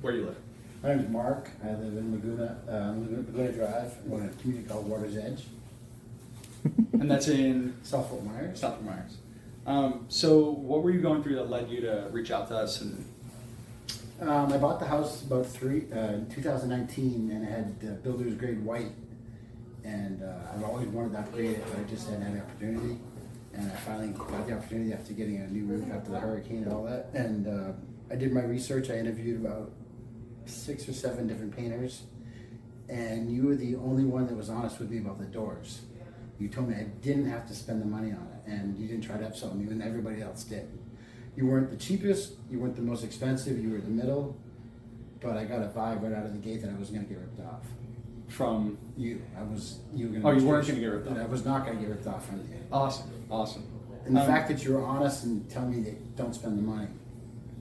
Where do you live? My name's Mark. I live in Laguna Drive. I live in a community called Water's Edge, And that's in South Fort Myers. South Myers. So what were you going through that led you to reach out to us? And I bought the house about in 2019, and it had builder's grade white. And I've always wanted to upgrade it, but I just hadn't had the opportunity. And I finally got the opportunity after getting a new roof after the hurricane and all that. And I did my research. I interviewed about 6 or 7 different painters, and you were the only one that was honest with me about the doors. You told me I didn't have to spend the money on it, and you didn't try to upsell me, and everybody else did. You weren't the cheapest, you weren't the most expensive, you were the middle, but I got a vibe right out of the gate that I was going to get ripped off. from You were going Oh, you weren't going to get ripped off. I was not going to get ripped off from you. Awesome. And the fact that you were honest and tell me that don't spend the money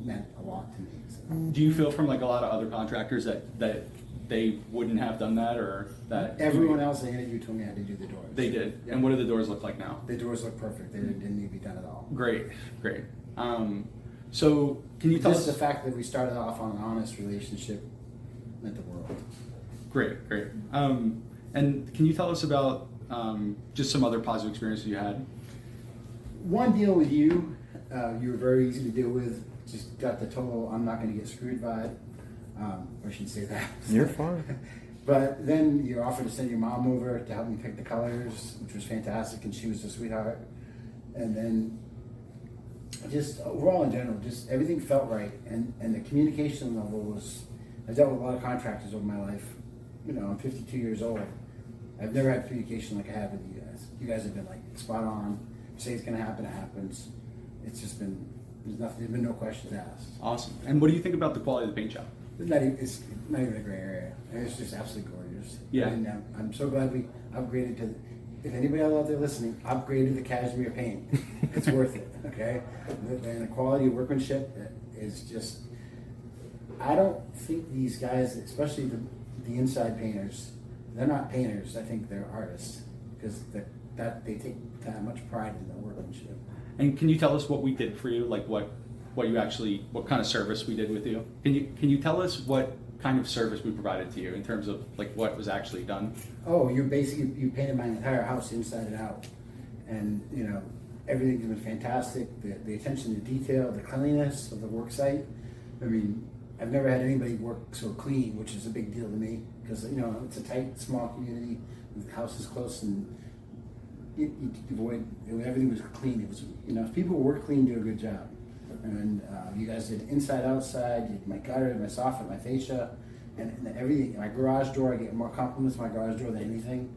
meant a lot to me. So. Do you feel from like a lot of other contractors that they wouldn't have done that, or that Everyone else I interviewed told me I had to do the doors. they did? Yeah. And what do the doors look like now? The doors look perfect. They didn't need to be done at all. Great. So can you tell Just us? the fact that we started off on an honest relationship meant the world. Great. And can you tell us about just some other positive experiences you had? One deal with you, you were very easy to deal with. Just got the total I'm not going to get screwed vibe. I shouldn't say that. You're fine. But then you offered to send your mom over to help me pick the colors, which was fantastic, and she was a sweetheart. And then just overall in general, just everything felt right, and the communication level was. I've dealt with a lot of contractors over my life. You know, I'm 52 years old. I've never had communication like I have with you guys. You guys have been like spot on. You say it's going to happen, it happens. It's just been there's been no questions asked. Awesome. And what do you think about the quality of the paint job? It's not even a gray area. It's just absolutely gorgeous. Yeah. And I'm so glad we upgraded to. If anybody out there listening, upgrade to the cashmere paint. It's worth it. Okay. And the quality of workmanship is just. I don't think these guys, especially the inside painters, they're not painters. I think they're artists because they take that much pride in their workmanship. And can you tell us what we did for you? Like what kind of service we did with you? Can you tell us what kind of service we provided to you in terms of like what was actually done? Oh, you painted my entire house inside and out, and you know everything's been fantastic. The attention to detail, the cleanliness of the work site. I mean, I've never had anybody work so clean, which is a big deal to me because you know it's a tight, small community. The house is close, and you avoid everything was clean. It was if people work clean, do a good job. And you guys did inside, outside. You did my gutter, my soffit, my fascia, and everything. My garage door, I get more compliments on my garage door than anything.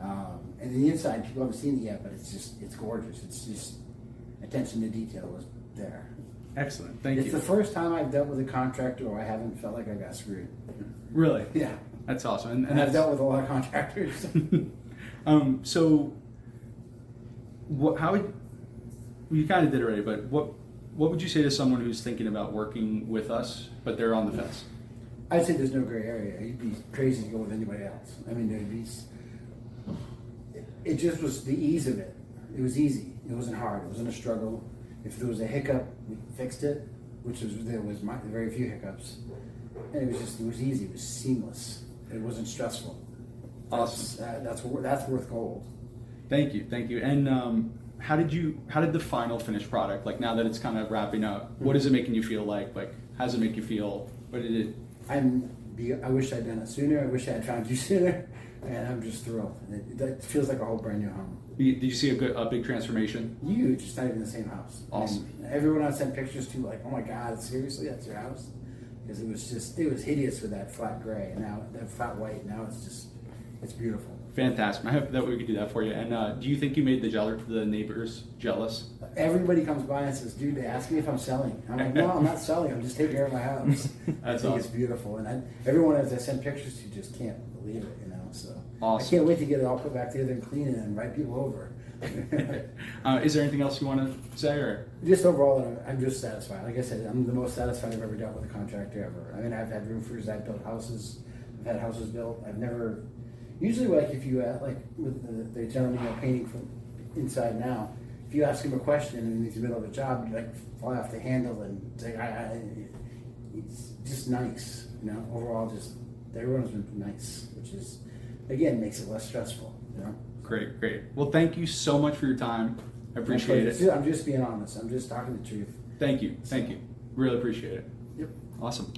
And the inside, people haven't seen it yet, but it's gorgeous. It's just attention to detail was there. Excellent, thank you. It's the first time I've dealt with a contractor where I haven't felt like I got screwed. Really? Yeah. That's awesome. And I've dealt with a lot of contractors. So, you kind of did already, but what would you say to someone who's thinking about working with us, but they're on the fence? I'd say there's no gray area. You'd be crazy to go with anybody else. I mean, it just was the ease of it. It was easy. It wasn't hard. It wasn't a struggle. If there was a hiccup, we fixed it, there was very few hiccups. And it was easy. It was seamless. It wasn't stressful. Awesome. That's worth gold. Thank you. And how did the final finished product, like now that it's kind of wrapping up, what is it making you feel like? Like, how does it make you feel? What did it? I wish I'd done it sooner. I wish I had found you sooner. And I'm just thrilled. It feels like a whole brand new home. Did you see a big transformation? Huge. It's not even the same house. Awesome. And everyone I sent pictures to, like, oh my God, seriously, that's your house? Because it was hideous with that flat gray, and now that flat white. Now it's beautiful. Fantastic. I hope that we could do that for you. And do you think you made the neighbors jealous? Everybody comes by and says, dude, they ask me if I'm selling. I'm like, no, I'm not selling. I'm just taking care of my house. That's I think awesome. it's beautiful. And everyone as I send pictures to just can't believe it, So awesome. I can't wait to get it all put back together and clean it and invite people over. Is there anything else you want to say? Or Just overall, I'm just satisfied. Like I said, I'm the most satisfied I've ever dealt with a contractor ever. I mean, I've had roofers, I've built houses, I've had houses built. I've never, usually like if you, like with the gentleman you're painting from inside now, if you ask him a question and he's in the middle of a job, you like fly off the handle and say, it's just nice, you know, overall just, everyone's been nice, which is, again, makes it less stressful, you know? Great, great. Well, thank you so much for your time. I appreciate it. I'm just being honest, I'm just talking the truth. Thank you, thank you. Really appreciate it. Yep. Awesome.